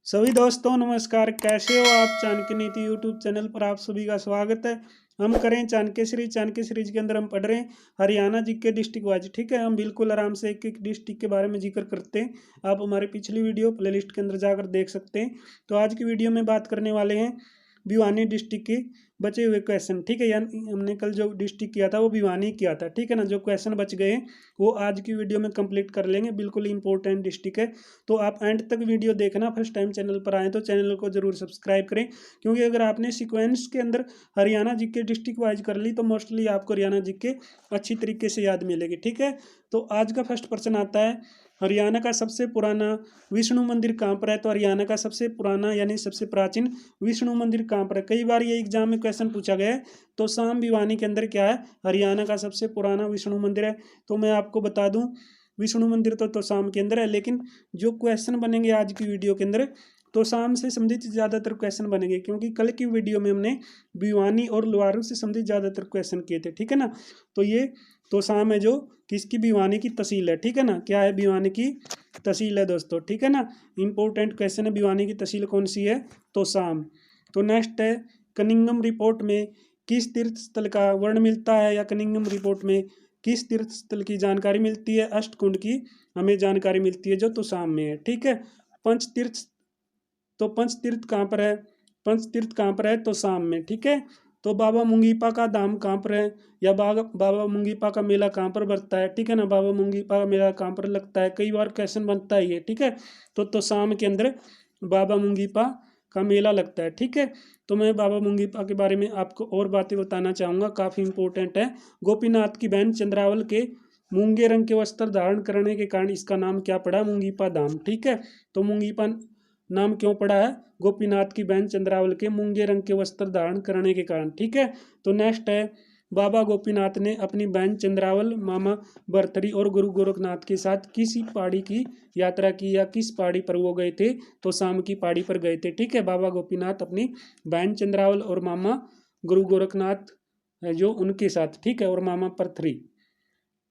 सभी दोस्तों नमस्कार। कैसे हो आप? चाणक्य नीति यूट्यूब चैनल पर आप सभी का स्वागत है। हम करें चाणक्य सीरीज के अंदर हम पढ़ रहे हैं हरियाणा जीके डिस्ट्रिक्ट वाइज। ठीक है, हम बिल्कुल आराम से एक एक डिस्ट्रिक्ट के बारे में जिक्र करते हैं। आप हमारी पिछली वीडियो प्लेलिस्ट के अंदर जाकर देख सकते हैं। तो आज की वीडियो में बात करने वाले हैं भिवानी डिस्ट्रिक्ट के बचे हुए क्वेश्चन। ठीक है, यानी हमने कल जो डिस्ट्रिक्ट किया था वो भिवानी किया था। ठीक है ना, जो क्वेश्चन बच गए हैं वो आज की वीडियो में कंप्लीट कर लेंगे। बिल्कुल इंपॉर्टेंट डिस्ट्रिक्ट है, तो आप एंड तक वीडियो देखना। फर्स्ट टाइम चैनल पर आए तो चैनल को जरूर सब्सक्राइब करें, क्योंकि अगर आपने सीक्वेंस के अंदर हरियाणा जीके डिस्ट्रिक्ट वाइज कर ली तो मोस्टली आपको हरियाणा जीके अच्छी तरीके से याद मिलेगी। ठीक है, तो आज का फर्स्ट प्रश्न आता है, हरियाणा का सबसे पुराना विष्णु मंदिर कहाँ पर है? तो हरियाणा का सबसे पुराना यानी सबसे प्राचीन विष्णु मंदिर कहाँ पर है? कई बार ये एग्जाम में क्वेश्चन पूछा गया है। तो साम भिवानी के अंदर क्या है? हरियाणा का सबसे पुराना विष्णु मंदिर है। तो मैं आपको बता दूं, विष्णु मंदिर तो शाम के अंदर है, लेकिन जो क्वेश्चन बनेंगे आज की वीडियो के अंदर तो शाम से संबंधित ज़्यादातर क्वेश्चन बनेंगे, क्योंकि कल की वीडियो में हमने भिवानी और लुहारू से संबंधित ज़्यादातर क्वेश्चन किए थे। ठीक है ना, तो ये तो शाम है जो किसकी? भिवानी की तहसील है। ठीक है ना, क्या है? भिवानी की तहसील है दोस्तों। ठीक है ना, इंपॉर्टेंट क्वेश्चन है। भिवानी की तहसील कौन सी है? तो शाम। तो नेक्स्ट है, कनिंगम रिपोर्ट में किस तीर्थ स्थल का वर्ण मिलता है? या कनिंगम रिपोर्ट में किस तीर्थ स्थल की जानकारी मिलती है? अष्टकुंड की हमें जानकारी मिलती है, जो तोशाम में है। ठीक है, पंच तीर्थ, तो पंच तीर्थ कहाँ पर है? पंच तीर्थ कहाँ पर है? तोशाम में। ठीक है, तो बाबा मुंगीपा का धाम कहाँ पर है? या बाबा मुंगीपा का मेला कहाँ पर बढ़ता है? ठीक है ना, बाबा मुंगीपा का मेला कहाँ पर लगता है? कई बार क्वेश्चन बनता है ये। ठीक है, तो तोशाम के अंदर बाबा मुंगीपा का मेला लगता है। ठीक है, तो मैं बाबा मुंगीपा के बारे में आपको और बातें बताना चाहूँगा, काफ़ी इंपॉर्टेंट है। गोपीनाथ की बहन चंद्रावल के मूंगे रंग के वस्त्र धारण करने के कारण इसका नाम क्या पड़ा? मुंगीपा धाम। ठीक है, तो मुंगीपा नाम क्यों पड़ा है? गोपीनाथ की बहन चंद्रावल के मूंगे रंग के वस्त्र धारण करने के कारण। ठीक है, तो नेक्स्ट है, बाबा गोपीनाथ ने अपनी बहन चंद्रावल, मामा भरथरी और गुरु गोरखनाथ के साथ किस पहाड़ी की यात्रा की? या किस पहाड़ी पर वो गए थे? तो शाम की पहाड़ी पर गए थे। ठीक है, बाबा गोपीनाथ अपनी बहन चंद्रावल और मामा गुरु गोरखनाथ है जो उनके साथ। ठीक है, और मामा भरथरी।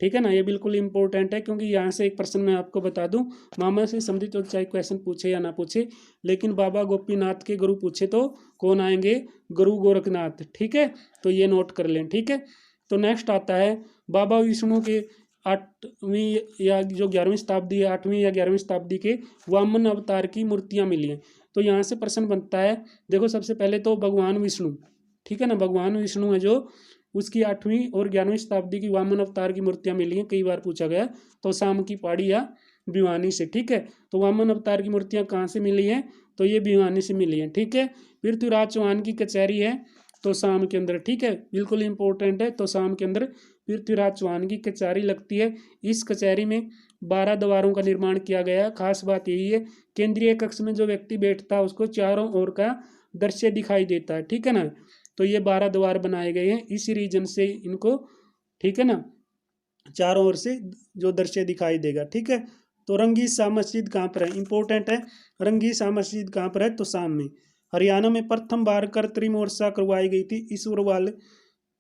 ठीक है ना, ये बिल्कुल इंपॉर्टेंट है, क्योंकि यहाँ से एक प्रश्न मैं आपको बता दूं, मामा से संबंधित तो चाहे क्वेश्चन पूछे या ना पूछे, लेकिन बाबा गोपीनाथ के गुरु पूछे तो कौन आएंगे? गुरु गोरखनाथ। ठीक है, तो ये नोट कर लें। ठीक है, तो नेक्स्ट आता है, बाबा विष्णु के 8वीं या जो 11वीं शताब्दी है, 8वीं या 11वीं शताब्दी के वामन अवतार की मूर्तियां मिली हैं। तो यहाँ से प्रश्न बनता है, देखो सबसे पहले तो भगवान विष्णु, ठीक है ना, भगवान विष्णु है जो उसकी 8वीं और 11वीं शताब्दी की वामन अवतार की मूर्तियां मिली हैं। कई बार पूछा गया, तो शाम की पहाड़ी या भिवानी से। ठीक है, तो वामन अवतार की मूर्तियां कहाँ से मिली हैं? तो ये भिवानी से मिली हैं। ठीक है, पृथ्वीराज चौहान की कचहरी है तो शाम के अंदर। ठीक है, बिल्कुल इंपॉर्टेंट है। तो शाम के अंदर पृथ्वीराज चौहान की कचहरी लगती है। इस कचहरी में 12 द्वारों का निर्माण किया गया। खास बात यही है, केंद्रीय कक्ष में जो व्यक्ति बैठता है उसको चारों ओर का दृश्य दिखाई देता है। ठीक है ना, तो ये 12 द्वार बनाए गए हैं इसी रीजन से इनको। ठीक है ना, चारों ओर से जो दृश्य दिखाई देगा। ठीक है, तो रंगी शाह मस्जिद कहाँ पर है? इंपॉर्टेंट है, रंगी शाह मस्जिद कहाँ पर है? तो शाम में। हरियाणा में प्रथम बार कर त्रिमोर्चा करवाई गई थी ईश्वरवाल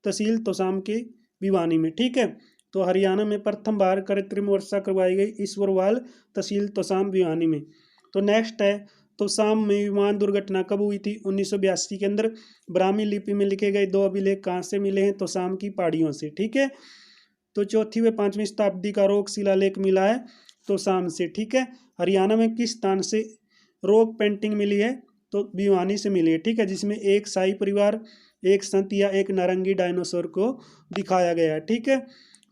तहसील तोशाम के भिवानी में। ठीक है, तो हरियाणा में प्रथम बार कर त्रिमोर्चा करवाई गई ईश्वरवाल तहसील तोशाम भिवानी में। तो नेक्स्ट है, तो शाम में विमान दुर्घटना कब हुई थी? 1982 के अंदर। ब्राह्मी लिपि में लिखे गए 2 अभिलेख कहाँ से मिले हैं? तो शाम की पहाड़ियों से। ठीक है, तो 4वीं व 5वीं शताब्दी का रोक शिलालेख मिला है तो शाम से। ठीक है, हरियाणा में किस स्थान से रोक पेंटिंग मिली है? तो भिवानी से मिली है। ठीक है, जिसमें एक शाही परिवार, एक संत या एक नारंगी डायनासोर को दिखाया गया है। ठीक है,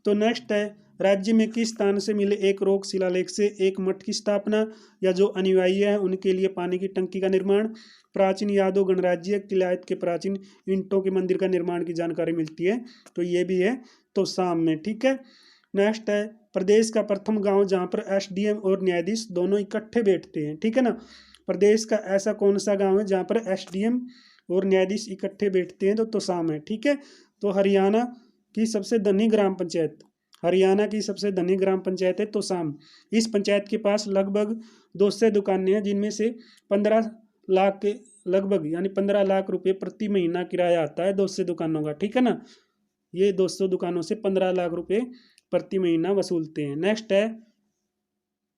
तो नेक्स्ट है, राज्य में किस स्थान से मिले एक रोक शिलालेख से? एक मठ की स्थापना, या जो अनुयायी है उनके लिए पानी की टंकी का निर्माण, प्राचीन यादव गणराज्य किलायत के प्राचीन ईंटों के मंदिर का निर्माण की जानकारी मिलती है। तो ये भी है तो शाम में। ठीक है, नेक्स्ट है, प्रदेश का प्रथम गांव जहां पर एसडीएम और न्यायाधीश दोनों इकट्ठे बैठते हैं। ठीक है ना, प्रदेश का ऐसा कौन सा गांव है जहां पर एसडीएम और न्यायाधीश इकट्ठे बैठते हैं? तो तोशाम है। ठीक है, तो हरियाणा की सबसे धनी ग्राम पंचायत, हरियाणा की सबसे धनी ग्राम पंचायत है तोशाम। इस पंचायत के पास लगभग 200 दुकानें हैं, जिनमें से 15 लाख के लगभग यानी 15 लाख रुपए प्रति महीना किराया आता है 200 दुकानों का। ठीक है ना, ये 200 दुकानों से 15 लाख रुपए प्रति महीना वसूलते हैं। नेक्स्ट है,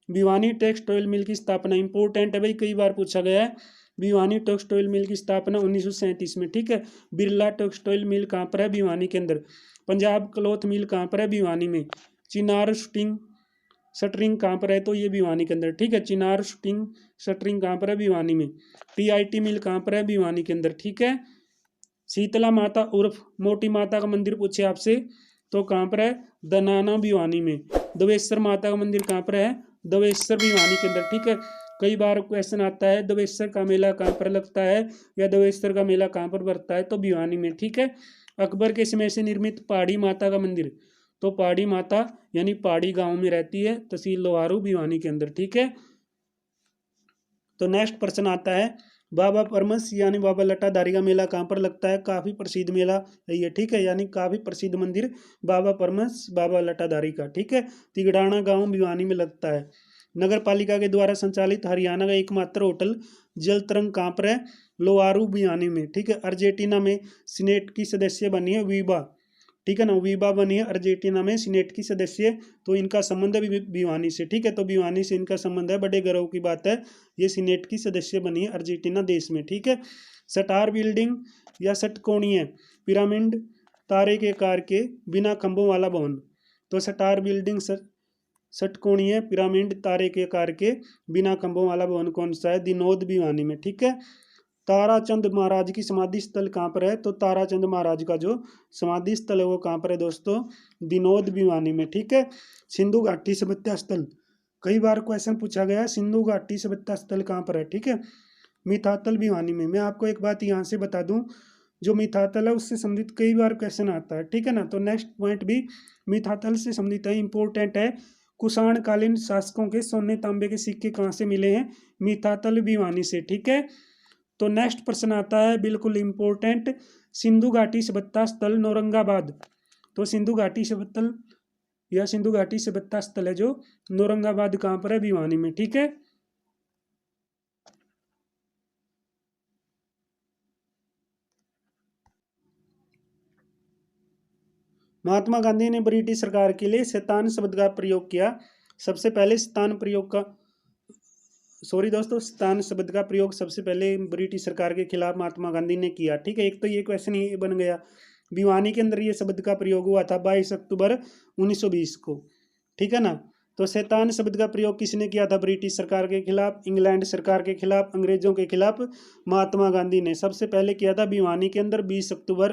भिवानी टेक्सटाइल मिल की स्थापना, इंपॉर्टेंट है भाई, कई बार पूछा गया है। भिवानी टेक्सटाइल मिल की स्थापना 1937 में, ठीक है। बिरला टेक्सटाइल मिल कहाँ पर है? भिवानी के अंदर। पंजाब क्लॉथ मिल कहाँ पर है? भिवानी में। चिनार शटरिंग कहाँ पर है? तो ये भिवानी के अंदर, ठीक है। चिनार शटरिंग कहाँ पर है? भिवानी में। टीआईटी मिल कहाँ पर है? भिवानी के अंदर, ठीक है। शीतला माता उर्फ मोटी माता का मंदिर पूछे आपसे तो कहाँ पर है? दनाना भिवानी में। दवेश्वर माता का मंदिर कहाँ पर है? दवेश्वर भिवानी के अंदर, ठीक है। कई बार क्वेश्चन आता है दवेश्वर का मेला कहाँ पर लगता है या दवेश्वर का मेला कहाँ पर बढ़ता है? तो भिवानी में, ठीक है। अकबर के समय से निर्मित पहाड़ी माता का मंदिर, तो पहाड़ी माता यानी पहाड़ी गांव में रहती है, तहसील लोहारू भिवानी के अंदर, ठीक है। तो नेक्स्ट प्रश्न आता है बाबा परमस यानी बाबा लटाधारी का मेला कहाँ पर लगता है? काफी प्रसिद्ध मेला है ये, ठीक है। यानी काफी प्रसिद्ध मंदिर बाबा परमस बाबा लटाधारी का, ठीक है। तिगड़ाना गांव भिवानी में लगता है। नगर पालिका के द्वारा संचालित हरियाणा का एकमात्र होटल जल तरंग कहाँ पर है? लोहारू भिवानी में, ठीक है। अर्जेंटीना में सीनेट की सदस्य बनी है वीबा, ठीक है ना। वीबा बनी है अर्जेंटीना में सीनेट की सदस्य, तो इनका संबंध है भिवानी से, ठीक है। तो भिवानी से इनका संबंध है, बड़े गर्व की बात है। ये सीनेट की सदस्य बनी है अर्जेंटीना देश में, ठीक है। स्टार बिल्डिंग या षटकोणीय पिरामिड तारे के आकार के बिना खंभों वाला भवन, तो स्टार बिल्डिंग षटकोणीय पिरामिड तारे के आकार के बिना खंभों वाला भवन कौन सा है? दिनोद भिवानी में, ठीक है। ताराचंद महाराज की समाधि स्थल कहाँ पर है? तो ताराचंद महाराज का जो समाधि स्थल है वो कहाँ पर है दोस्तों? दिनोद भिवानी में, ठीक है। सिंधु घाटी सभ्यता स्थल, कई बार क्वेश्चन पूछा गया है, सिंधु घाटी सभ्यता स्थल कहाँ पर है? ठीक है, मिथातल भिवानी में। मैं आपको एक बात यहाँ से बता दूं, जो मिथातल है उससे संबंधित कई बार क्वेश्चन आता है, ठीक है ना। तो नेक्स्ट पॉइंट भी मिथातल से संबंधित है, इंपॉर्टेंट है। कुषाण कालीन शासकों के सोने तांबे के सिक्के कहाँ से मिले हैं? मिथातल भिवानी से, ठीक है। तो नेक्स्ट प्रश्न आता है बिल्कुल इंपॉर्टेंट, सिंधु घाटी सभ्यता स्थल नौरंगाबाद, तो सिंधु घाटी सभ्यता या सिंधु घाटी सभ्यता स्थल है जो नौरंगाबाद कहाँ पर है? भिवानी में, ठीक है। महात्मा गांधी ने ब्रिटिश सरकार के लिए शैतान शब्द का प्रयोग किया। सबसे पहले शैतान प्रयोग का सॉरी दोस्तों, शैतान शब्द का प्रयोग सबसे पहले ब्रिटिश सरकार के खिलाफ महात्मा गांधी ने किया, ठीक है। एक तो ये क्वेश्चन ये बन गया। भिवानी के अंदर ये शब्द का प्रयोग हुआ था 22 अक्टूबर 1920 को, ठीक है ना। तो शैतान शब्द का प्रयोग किसने किया था ब्रिटिश सरकार के खिलाफ? इंग्लैंड सरकार के खिलाफ, अंग्रेजों के खिलाफ महात्मा गांधी ने सबसे पहले किया था भिवानी के अंदर 22 अक्टूबर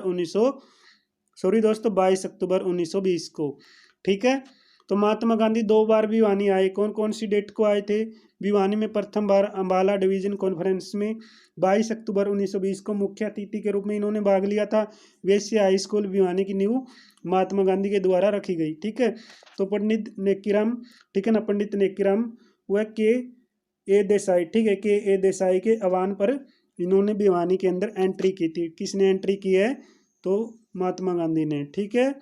1920 को, ठीक है। तो महात्मा गांधी 2 बार भिवानी आए, कौन कौन सी डेट को आए थे भिवानी में? प्रथम बार अंबाला डिवीजन कॉन्फ्रेंस में 22 अक्टूबर 1920 को मुख्य अतिथि के रूप में इन्होंने भाग लिया था। वैश्य हाई स्कूल भिवानी की नींव महात्मा गांधी के द्वारा रखी गई, ठीक है। तो पंडित नेकीराम, ठीक है ना, पंडित नेकीराम वह के ए देसाई, ठीक है, के ए देसाई के आह्वान पर इन्होंने भिवानी के अंदर एंट्री की थी। किसने एंट्री की है? तो महात्मा गांधी ने, ठीक है।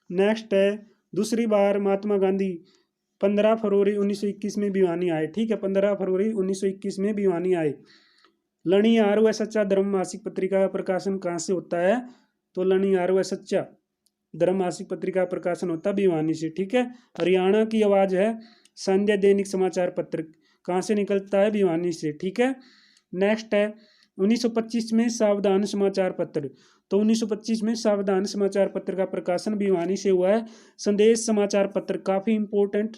नेक्स्ट है दूसरी बार महात्मा गांधी 15 फरवरी 1921 में भिवानी आए, ठीक है। 15 फरवरी 1921 में भिवानी आए। लणियार व सच्चा धर्म मासिक पत्रिका का प्रकाशन कहाँ से होता है? तो लणियार व सच्चा धर्म मासिक पत्रिका का प्रकाशन होता है भिवानी से, ठीक है। हरियाणा की आवाज है संध्या दैनिक समाचार पत्र कहाँ से निकलता है? भिवानी से, ठीक है। नेक्स्ट है 1925 में सावधान समाचार पत्र, तो 1925 में सावधान समाचार पत्र का प्रकाशन भिवानी से हुआ है। संदेश समाचार पत्र काफी इंपॉर्टेंट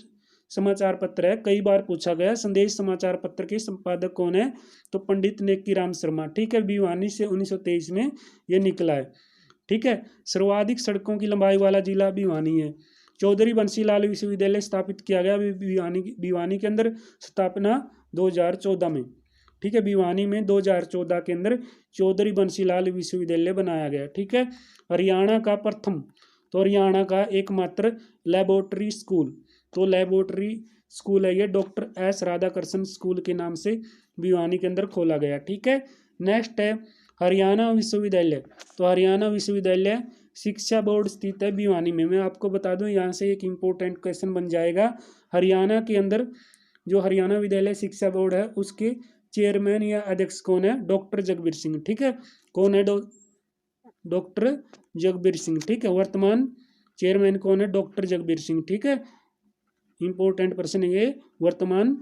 समाचार पत्र है, कई बार पूछा गया। संदेश समाचार पत्र के संपादक कौन है? तो पंडित नेकीराम शर्मा, ठीक है। भिवानी से 1923 में यह निकला है, ठीक है। सर्वाधिक सड़कों की लंबाई वाला जिला भिवानी है। चौधरी बंसीलाल विश्वविद्यालय स्थापित किया गया भिवानी के अंदर, स्थापना 2014 में, ठीक है। भिवानी में 2014 के अंदर चौधरी बंसीलाल विश्वविद्यालय बनाया गया, ठीक है। हरियाणा का प्रथम, तो हरियाणा का एकमात्र लेबोरेटरी स्कूल, तो लेबोरेटरी स्कूल है ये डॉक्टर एस राधाकृष्ण स्कूल के नाम से भिवानी के अंदर खोला गया, ठीक है। नेक्स्ट है हरियाणा विश्वविद्यालय, तो हरियाणा विश्वविद्यालय शिक्षा बोर्ड स्थित है भिवानी में। मैं आपको बता दूं यहाँ से एक इम्पोर्टेंट क्वेश्चन बन जाएगा। हरियाणा के अंदर जो हरियाणा विद्यालय शिक्षा बोर्ड है उसके चेयरमैन या अध्यक्ष कौन है? डॉक्टर जगबीर सिंह, ठीक है। कौन है? डॉक्टर जगबीर सिंह, ठीक है। वर्तमान चेयरमैन कौन है? डॉक्टर जगबीर सिंह, ठीक है। इंपॉर्टेंट प्रश्न है ये। वर्तमान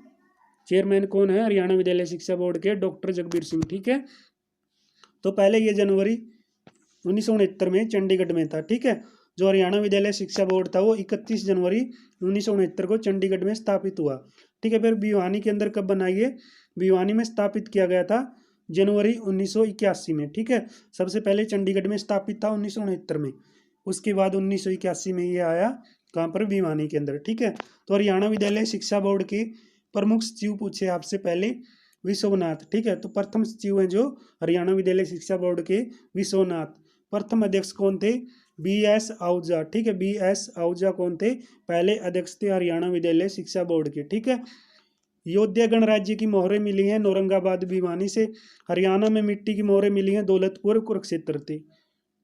चेयरमैन कौन है हरियाणा विद्यालय शिक्षा बोर्ड के? डॉक्टर जगबीर सिंह। ठीक है, तो पहले ये जनवरी 1969 में चंडीगढ़ में था। ठीक है, जो हरियाणा विद्यालय शिक्षा बोर्ड था वो 31 जनवरी 1969 को चंडीगढ़ में स्थापित हुआ। ठीक है, फिर भिवानी के अंदर कब बनाई है? भिवानी में स्थापित किया गया था जनवरी 1981 में। ठीक है, सबसे पहले चंडीगढ़ में स्थापित था 1969 में, उसके बाद 1981 में ये आया कहाँ पर? भिवानी के अंदर। ठीक है, तो हरियाणा विद्यालय शिक्षा बोर्ड के प्रमुख सचिव पूछे आपसे पहले विश्वनाथ। ठीक है, तो प्रथम सचिव हैं जो हरियाणा विद्यालय शिक्षा बोर्ड के विश्वनाथ। प्रथम अध्यक्ष कौन थे? BS आहूजा। ठीक है, BS आहूजा कौन थे? पहले अध्यक्ष थे हरियाणा विद्यालय शिक्षा बोर्ड के। ठीक है, योद्धा गणराज्य की मोहरें मिली हैं औरंगाबाद भिवानी से। हरियाणा में मिट्टी की मोहरें मिली हैं दौलतपुर कुरुक्षेत्र से।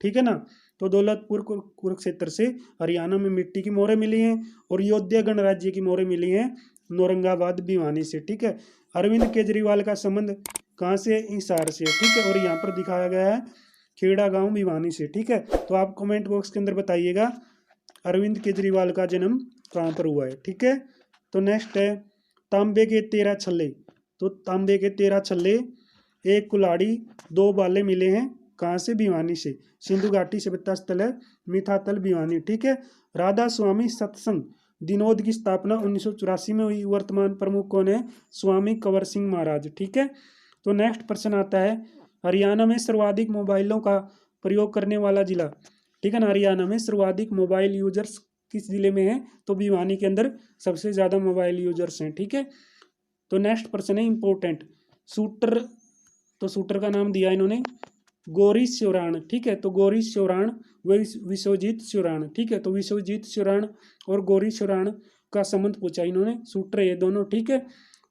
ठीक है ना, तो दौलतपुर कुरुक्षेत्र से हरियाणा में मिट्टी की मोहरें मिली हैं, और योद्धा गणराज्य की मोहरें मिली हैं औरंगाबाद भिवानी से। ठीक है, अरविंद केजरीवाल का संबंध कहाँ से? हिसार से। ठीक है, और यहाँ पर दिखाया गया है खेड़ा गांव भिवानी से। ठीक है, तो आप कमेंट बॉक्स के अंदर बताइएगा अरविंद केजरीवाल का जन्म कहाँ पर हुआ है। ठीक है, तो नेक्स्ट है तांबे के 13 छल्ले। तो तांबे के 13 छल्ले, एक कुल्हाड़ी, 2 बाले मिले हैं कहाँ से? भिवानी से। सिंधु घाटी सभ्यता स्थल है मिठातल भिवानी। ठीक है, राधा स्वामी सत्संग दिनोद की स्थापना 1984 में हुई। वर्तमान प्रमुख कौन है? स्वामी कंवर सिंह महाराज। ठीक है, तो नेक्स्ट प्रश्न आता है हरियाणा में सर्वाधिक मोबाइलों का प्रयोग करने वाला जिला। ठीक है ना, हरियाणा में सर्वाधिक मोबाइल यूजर्स किस जिले में है? तो भिवानी के अंदर सबसे ज्यादा मोबाइल यूजर्स हैं। ठीक है, तो नेक्स्ट प्रश्न है इंपॉर्टेंट। शूटर, तो शूटर का नाम दिया इन्होंने गौरी श्योराण। ठीक है, तो गौरी श्योराण व विश्वजीत श्योराण। ठीक है, तो विश्वजीत श्योराण और गौरी श्योराण का संबंध पूछा इन्होंने, शूटर ये दोनों। ठीक है,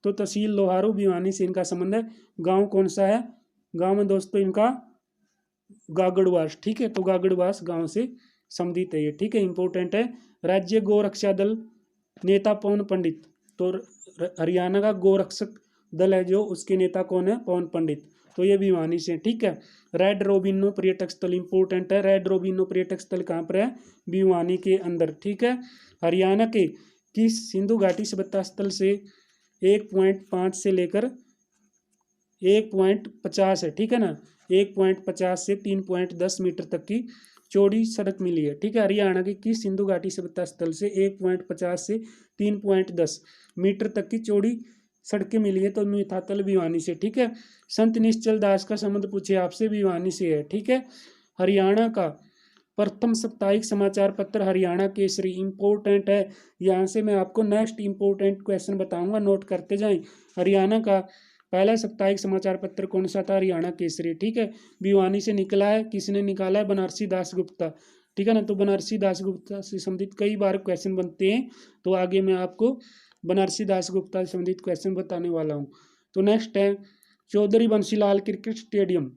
तो तहसील लोहारू भिवानी से इनका संबंध है। गांव कौन सा है? गांव में दोस्तों इनका गागड़वास। ठीक है, तो गागड़वास गांव से संबंधित है ये। ठीक है, इंपॉर्टेंट है। राज्य गौ रक्षा दल नेता पवन पंडित, तो हरियाणा का गोरक्षक दल है जो, उसके नेता कौन है? पवन पंडित, तो ये भिवानी से। ठीक है, रेड रोबिनो पर्यटक स्थल इंपॉर्टेंट है। रेड रोबिनो पर्यटक स्थल कहाँ पर है? भिवानी के अंदर। ठीक है, हरियाणा के किस सिंधु घाटी सभ्यता स्थल से 1.5 से लेकर 1.50 है? ठीक है ना, 1.50 से 3.10 मीटर तक की चौड़ी सड़क मिली है। ठीक है, हरियाणा की किस सिंधु घाटी सभ्यता स्थल से 1.50 से 3.10 मीटर तक की चौड़ी सड़कें मिली है? तो मिठातल भिवानी से। ठीक है, संत निश्चल दास का संबंध पूछे आपसे, भिवानी से है। ठीक है, हरियाणा का प्रथम साप्ताहिक समाचार पत्र हरियाणा केसरी इंपॉर्टेंट है। यहाँ से मैं आपको नेक्स्ट इंपॉर्टेंट क्वेश्चन बताऊंगा, नोट करते जाएं। हरियाणा का पहला साप्ताहिक समाचार पत्र कौन सा था? हरियाणा केसरी। ठीक है, भिवानी से निकला है। किसने निकाला है? बनारसी दास गुप्ता। ठीक है ना, तो बनारसी दास गुप्ता से संबंधित कई बार क्वेश्चन बनते हैं, तो आगे मैं आपको बनारसी दास गुप्ता से संबंधित क्वेश्चन बताने वाला हूँ। तो नेक्स्ट है चौधरी बंसीलाल क्रिकेट स्टेडियम।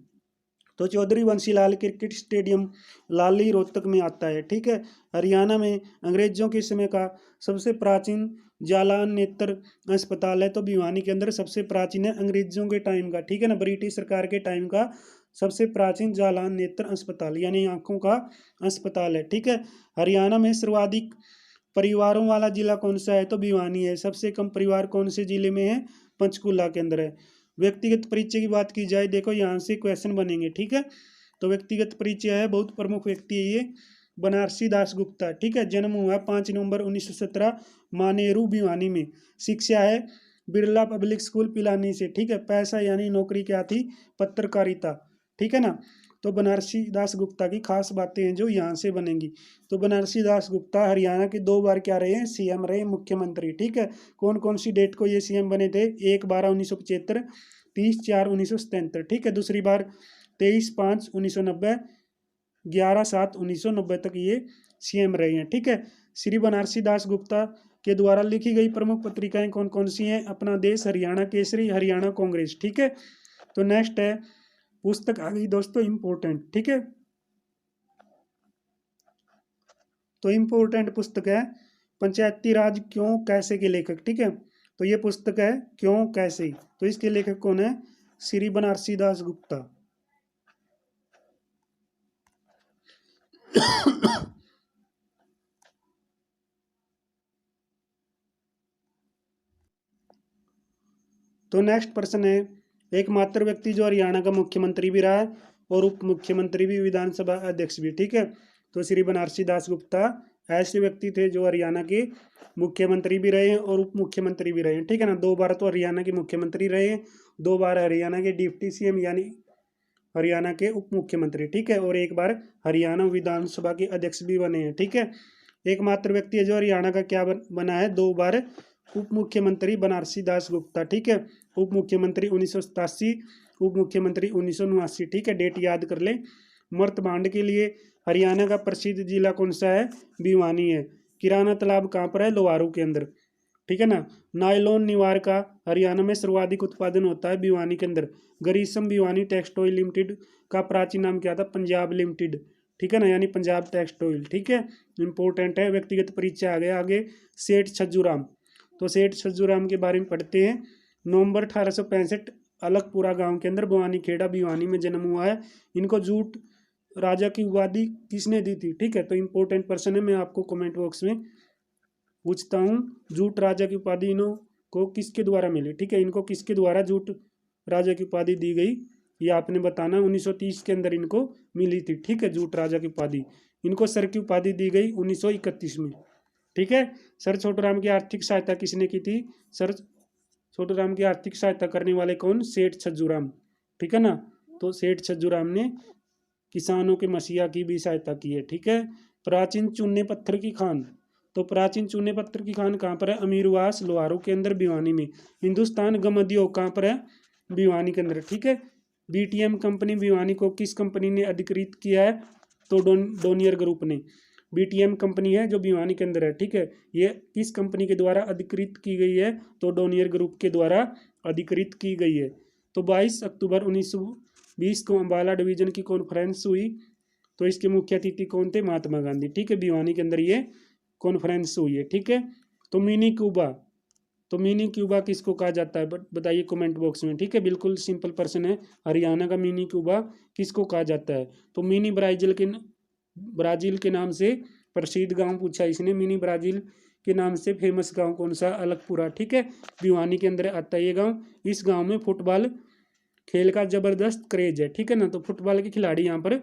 तो चौधरी बंसीलाल क्रिकेट स्टेडियम लाली रोहतक में आता है। ठीक है, हरियाणा में अंग्रेजों के समय का सबसे प्राचीन जालान नेत्र अस्पताल है। तो भिवानी के अंदर सबसे प्राचीन है अंग्रेजों के टाइम का। ठीक है ना, ब्रिटिश सरकार के टाइम का सबसे प्राचीन जालान नेत्र अस्पताल यानी आंखों का अस्पताल है। ठीक है, हरियाणा में सर्वाधिक परिवारों वाला जिला कौन सा है? तो भिवानी है। सबसे कम परिवार कौन से जिले में है? पंचकुला के अंदर है। व्यक्तिगत परिचय की बात की जाए, देखो यहाँ से क्वेश्चन बनेंगे। ठीक है, तो व्यक्तिगत परिचय है, बहुत प्रमुख व्यक्ति है ये बनारसी दास गुप्ता। ठीक है, जन्म हुआ 5 नवंबर 1917 मानेरू भिवानी में। शिक्षा है बिरला पब्लिक स्कूल पिलानी से। ठीक है, पैसा यानी नौकरी क्या थी? पत्रकारिता। ठीक है ना, तो बनारसी दास गुप्ता की खास बातें हैं जो यहाँ से बनेंगी। तो बनारसी दास गुप्ता हरियाणा के 2 बार क्या रहे हैं? सीएम रहे, मुख्यमंत्री। ठीक है, कौन कौन सी डेट को ये सीएम बने थे? 1/12/1975, 30/4/1977। ठीक है, दूसरी बार 23/5/1990, 11/7/1990 तक ये सीएम रहे हैं। ठीक है, श्री बनारसी दास गुप्ता के द्वारा लिखी गई प्रमुख पत्रिकाएं कौन कौन सी हैं? अपना देश, हरियाणा केसरी, हरियाणा कांग्रेस। ठीक है, तो नेक्स्ट है पुस्तक आ गई दोस्तों इंपॉर्टेंट। ठीक है, तो इंपॉर्टेंट पुस्तक है पंचायती राज क्यों कैसे के लेखक। ठीक है, तो ये पुस्तक है क्यों कैसे, तो इसके लेखक कौन है? श्री बनारसी दास गुप्ता। तो नेक्स्ट प्रश्न है, एकमात्र व्यक्ति जो हरियाणा का मुख्यमंत्री भी रहा है और उप मुख्यमंत्री भी, विधानसभा अध्यक्ष भी, ठीक है। तो श्री बनारसी दास गुप्ता ऐसे व्यक्ति थे जो हरियाणा के मुख्यमंत्री भी रहे हैं और उप मुख्यमंत्री भी रहे हैं, ठीक है ना। 2 बार तो हरियाणा के मुख्यमंत्री रहे हैं, 2 बार हरियाणा के डिप्टी सीएम यानी हरियाणा के उप मुख्यमंत्री, ठीक है, और 1 बार हरियाणा विधानसभा के अध्यक्ष भी बने हैं, ठीक है। एकमात्र व्यक्ति है जो हरियाणा का क्या बना है, 2 बार उप मुख्यमंत्री, बनारसी दास गुप्ता, ठीक है। उप मुख्यमंत्री 1987, उप मुख्यमंत्री 1979, ठीक है, डेट याद कर ले। मर्तमांड के लिए हरियाणा का प्रसिद्ध जिला कौन सा है, भिवानी है। किराना तालाब कहाँ पर है, लोहारू के अंदर, ठीक है ना। नायलॉन निवार का हरियाणा में सर्वाधिक उत्पादन होता है भिवानी के अंदर। ग्रीसम भिवानी टेक्सटाइल लिमिटेड का प्राचीन नाम क्या था, पंजाब लिमिटेड, ठीक है ना, यानी पंजाब टेक्सटाइल, ठीक है, इंपॉर्टेंट है। व्यक्तिगत परिचय आ गया आगे। सेठ छज्जूराम, तो सेठ छज्जूराम के बारे में पढ़ते हैं। नवंबर 1865 अलगपुरा गांव के अंदर भवानी खेड़ा भिवानी में जन्म हुआ है। इनको जूट राजा की उपाधि किसने दी थी, ठीक है। तो इंपॉर्टेंट पर्सन है, मैं आपको कमेंट बॉक्स में पूछता हूँ, जूट राजा की उपाधि इन्हों को किसके द्वारा मिली, ठीक है। इनको किसके द्वारा जूट राजा की उपाधि दी गई, ये आपने बताना। 1930 के अंदर इनको मिली थी, ठीक है, जूट राजा की उपाधि। इनको सर की उपाधि दी गई 1931 में, ठीक है। सर छोटूराम की आर्थिक सहायता किसने की थी, सर छोटूराम की आर्थिक सहायता करने वाले कौन, सेठ छज्जूराम, ठीक है ना। तो सेठ छज्जूराम ने किसानों के मसीहा की भी सहायता की है, ठीक है। प्राचीन चूने पत्थर की खान, तो प्राचीन चूने पत्थर की खान कहाँ पर है, अमीरवास लोहारू के अंदर भिवानी में। हिंदुस्तान गम उद्योग कहाँ पर है, भिवानी के अंदर, ठीक है। बीटीएम कंपनी भिवानी को किस कंपनी ने अधिकृत किया है, तो डोनियर ग्रुप ने। बीटीएम कंपनी है जो भिवानी के अंदर है, ठीक है, ये किस कंपनी के द्वारा अधिकृत की गई है, तो डोनियर ग्रुप के द्वारा अधिकृत की गई है। तो 22 अक्टूबर 1920 को अम्बाला डिवीजन की कॉन्फ्रेंस हुई, तो इसके मुख्य अतिथि कौन थे, महात्मा गांधी, ठीक है। भिवानी के अंदर ये कॉन्फ्रेंस हुई है, ठीक है। तो मिनी क्यूबा, तो मिनी क्यूबा किसको कहा जाता है, बताइए कमेंट बॉक्स में, ठीक है। बिल्कुल सिंपल प्रश्न है, हरियाणा का मिनी क्यूबा किसको कहा जाता है, तो मिनी ब्राजील के नाम से प्रसिद्ध गांव पूछा इसने। मिनी ब्राजील के नाम से फेमस गांव कौन सा, अलगपुरा, ठीक है, भिवानी के अंदर आता है ये गांव। इस गांव में फुटबॉल खेल का जबरदस्त क्रेज है, ठीक है ना। तो फुटबॉल के खिलाड़ी यहाँ पर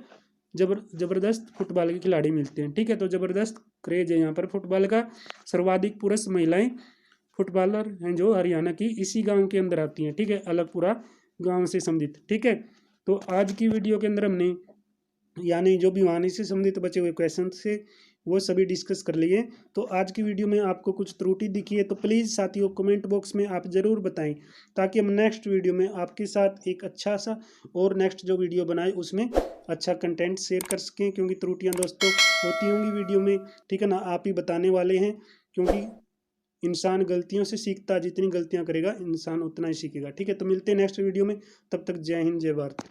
जबरदस्त फुटबॉल के खिलाड़ी मिलते हैं, ठीक है। तो जबरदस्त क्रेज है यहाँ पर फुटबॉल का। सर्वाधिक पुरुष महिलाएं फुटबॉलर हैं जो हरियाणा की इसी गांव के अंदर आती हैं, ठीक है, अलगपुरा गांव से संबंधित, ठीक है। तो आज की वीडियो के अंदर हमने यानी जो भिवानी से संबंधित बचे हुए क्वेश्चन थे वो सभी डिस्कस कर लिए। तो आज की वीडियो में आपको कुछ त्रुटि दिखी है तो प्लीज़ साथियों कमेंट बॉक्स में आप ज़रूर बताएं, ताकि हम नेक्स्ट वीडियो में आपके साथ एक अच्छा सा और नेक्स्ट जो वीडियो बनाए उसमें अच्छा कंटेंट शेयर कर सकें। क्योंकि त्रुटियां दोस्तों होती होंगी वीडियो में, ठीक है ना, आप ही बताने वाले हैं। क्योंकि इंसान गलतियों से सीखता, जितनी गलतियाँ करेगा इंसान उतना ही सीखेगा, ठीक है। तो मिलते हैं नेक्स्ट वीडियो में, तब तक जय हिंद जय भारत।